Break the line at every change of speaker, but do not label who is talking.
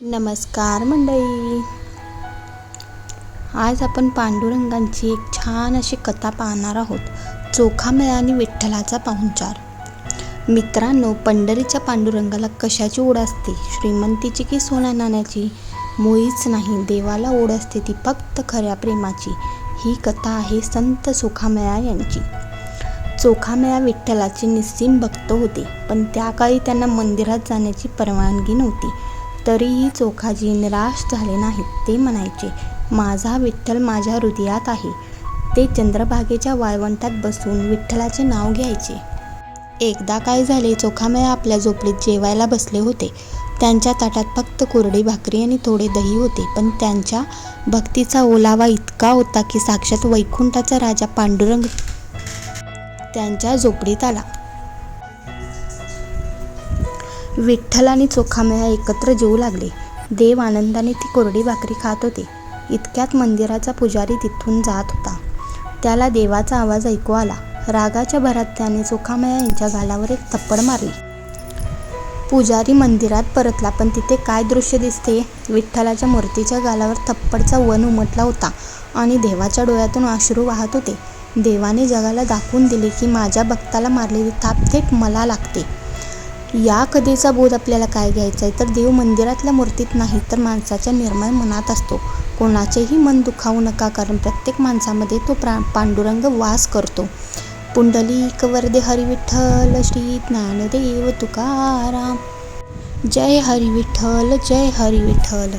नमस्कार मंडळी. आज आपण पांडुरंगांची एक छान अशी कथा पाहणार आहोत. चोखामेळा आणि विठ्ठलाचा पाहुणचार. मित्रांनो, पंढरीच्या पांडुरंगाला कशाची ओढ असते? श्रीमंतीची की सोन्या नाण्याची? मुळीच नाही. देवाला ओढ असते ती फक्त खऱ्या प्रेमाची. ही कथा आहे संत चोखामेळा यांची. चोखामेळा विठ्ठलाचे निस्सीम भक्त होते, पण त्या काळी त्यांना मंदिरात जाण्याची परवानगी नव्हती. तरीही चोखाजी निराश झाले नाहीत. ते म्हणायचे, माझा विठ्ठल माझ्या हृदयात आहे. ते चंद्रभागेच्या वाळवंटात बसून विठ्ठलाचे नाव घ्यायचे. एकदा काय झाले, चोखामेळा आपल्या झोपडीत जेवायला बसले होते. त्यांच्या ताटात फक्त कोरडी भाकरी आणि थोडे दही होते, पण त्यांच्या भक्तीचा ओलावा इतका होता की साक्षात वैकुंठाचा राजा पांडुरंग त्यांच्या झोपडीत आला. विठ्ठल आणि चोखामेळा एकत्र जेवू लागले. देव आनंदाने ती कोरडी भाकरी खात होते. इतक्यात मंदिराचा पुजारी तिथून जात होता. त्याला देवाचा आवाज ऐकू आला. रागाच्या भरात त्याने चोखामेळा यांच्या गालावर एक थप्पड मारली. पुजारी मंदिरात परतला, पण तिथे काय दृश्य दिसते? विठ्ठलाच्या मूर्तीच्या गालावर थप्पडचा वन उमटला होता आणि देवाच्या डोळ्यातून अश्रू वाहत होते. देवाने जगाला दाखवून दिले की माझ्या भक्ताला मारलेली थाप थेट मला लागते. या कथेचा बोध आपल्याला काय घ्यायचा आहे? तर देव मंदिरातल्या मूर्तीत नाही, तर माणसाच्या निर्मळ मनात असतो. कोणाचेही मन दुखावू नका, कारण प्रत्येक माणसामध्ये तो पांडुरंग वास करतो. पुंडलिक वरदे हरी विठ्ठल, श्री ज्ञानदेव तुकाराम. जय हरी विठ्ठल, जय हरी विठ्ठल.